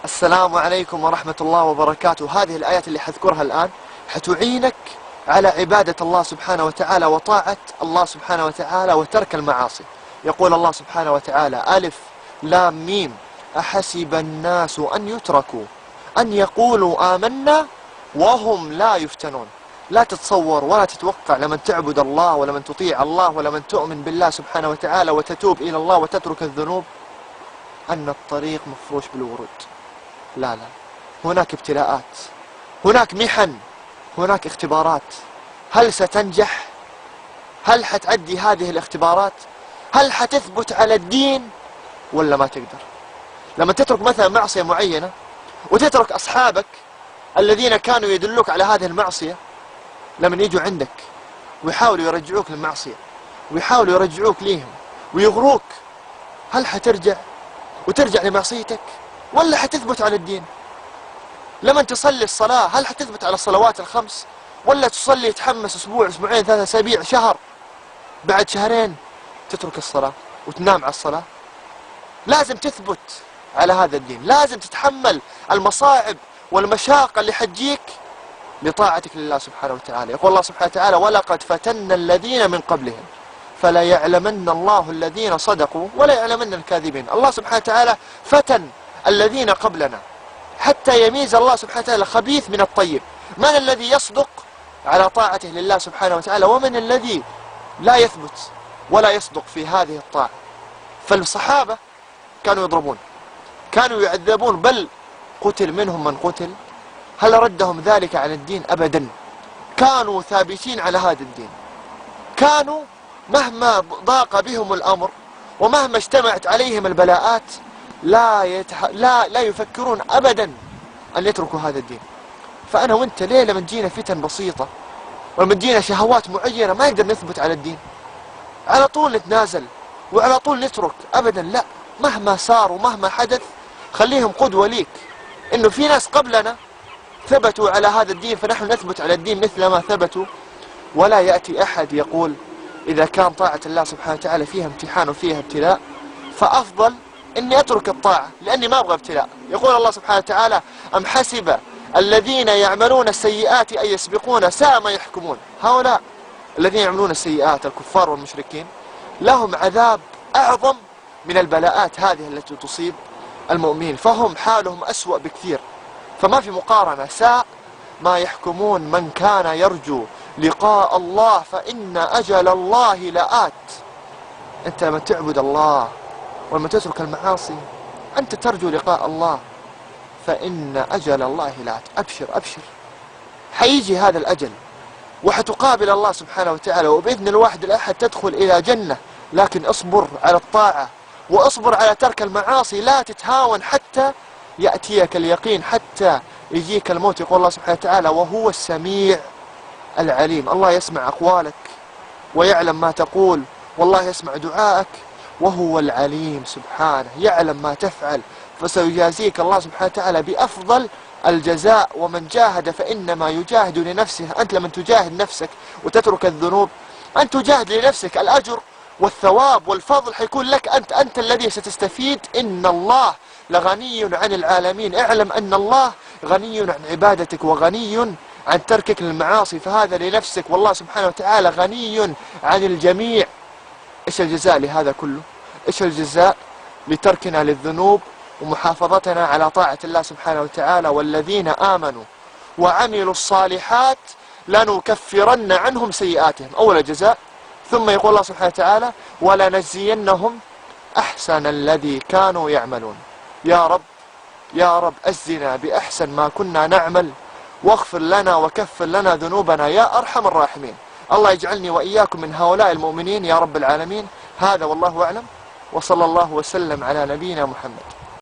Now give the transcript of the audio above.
السلام عليكم ورحمة الله وبركاته. هذه الآيات اللي حذكرها الآن حتعينك على عبادة الله سبحانه وتعالى وطاعة الله سبحانه وتعالى وترك المعاصي. يقول الله سبحانه وتعالى: ألف لام ميم أحسب الناس أن يتركوا أن يقولوا آمنا وهم لا يفتنون. لا تتصور ولا تتوقع لمن تعبد الله ولمن تطيع الله ولمن تؤمن بالله سبحانه وتعالى وتتوب إلى الله وتترك الذنوب أن الطريق مفروش بالورود. لا لا، هناك ابتلاءات، هناك محن، هناك اختبارات. هل ستنجح؟ هل حتعدي هذه الاختبارات؟ هل حتثبت على الدين ولا ما تقدر؟ لما تترك مثلا معصية معينة وتترك أصحابك الذين كانوا يدلوك على هذه المعصية، لما يجوا عندك ويحاولوا يرجعوك للمعصية ويحاولوا يرجعوك ليهم ويغروك، هل حترجع وترجع لمعصيتك ولا حتثبت على الدين؟ لما تصلي الصلاة هل حتثبت على الصلوات الخمس ولا تصلي تحمس أسبوع أسبوعين 3 أسابيع شهر، بعد شهرين تترك الصلاة وتنام على الصلاة؟ لازم تثبت على هذا الدين، لازم تتحمل المصاعب والمشاق اللي حتجيك لطاعتك لله سبحانه وتعالى. يقول الله سبحانه وتعالى: ولقد فتنا الذين من قبلهم فلا يعلمن الله الذين صدقوا ولا يعلمن الكاذبين. الله سبحانه وتعالى فتن الذين قبلنا حتى يميز الله سبحانه وتعالى الخبيث من الطيب. من الذي يصدق على طاعته لله سبحانه وتعالى ومن الذي لا يثبت ولا يصدق في هذه الطاعة. فالصحابة كانوا يضربون، كانوا يعذبون، بل قتل منهم من قتل. هل ردهم ذلك على الدين؟ أبدا. كانوا ثابتين على هذا الدين، كانوا مهما ضاق بهم الأمر ومهما اجتمعت عليهم البلاءات لا يفكرون أبدا أن يتركوا هذا الدين. فأنا وانت ليه لما تجينا فتن بسيطة ولما تجينا شهوات معينة ما نقدر نثبت على الدين؟ على طول نتنازل وعلى طول نترك؟ أبدا لا. مهما صار ومهما حدث خليهم قدوة ليك، إنه في ناس قبلنا ثبتوا على هذا الدين فنحن نثبت على الدين مثل ما ثبتوا. ولا يأتي أحد يقول إذا كان طاعة الله سبحانه وتعالى فيها امتحان وفيها ابتلاء فأفضل إني أترك الطاعة لأني ما أبغى ابتلاء. يقول الله سبحانه وتعالى: أم حسب الذين يعملون السيئات أن يسبقون ساء ما يحكمون. هؤلاء الذين يعملون السيئات الكفار والمشركين لهم عذاب أعظم من البلاءات هذه التي تصيب المؤمنين، فهم حالهم أسوأ بكثير. فما في مقارنة. ساء ما يحكمون من كان يرجو لقاء الله فإن أجل الله لآت. أنت لما تعبد الله ولما تترك المعاصي أنت ترجو لقاء الله، فإن أجل الله لآت. أبشر أبشر، حيجي هذا الأجل وحتقابل الله سبحانه وتعالى، وبإذن الواحد الأحد تدخل إلى جنة. لكن اصبر على الطاعة واصبر على ترك المعاصي، لا تتهاون حتى يأتيك اليقين، حتى يجيك الموت. يقول الله سبحانه وتعالى: وهو السميع العليم. الله يسمع أقوالك ويعلم ما تقول، والله يسمع دعائك، وهو العليم سبحانه يعلم ما تفعل، فسيجازيك الله سبحانه وتعالى بأفضل الجزاء. ومن جاهد فإنما يجاهد لنفسه. أنت لمن تجاهد نفسك وتترك الذنوب أنت تجاهد لنفسك، الأجر والثواب والفضل حيكون لك أنت الذي ستستفيد. إن الله لغني عن العالمين. اعلم أن الله غني عن عبادتك وغني عن تركك للمعاصي، فهذا لنفسك، والله سبحانه وتعالى غني عن الجميع. إيش الجزاء لهذا كله؟ إيش الجزاء لتركنا للذنوب ومحافظتنا على طاعة الله سبحانه وتعالى؟ والذين آمنوا وعملوا الصالحات لنكفرن عنهم سيئاتهم. أول الجزاء. ثم يقول الله سبحانه وتعالى: ولنجزينهم أحسن الذي كانوا يعملون. يا رب يا رب أجزنا بأحسن ما كنا نعمل، واغفر لنا وكفر لنا ذنوبنا يا أرحم الراحمين. الله يجعلني وإياكم من هؤلاء المؤمنين يا رب العالمين. هذا والله أعلم، وصلى الله وسلم على نبينا محمد.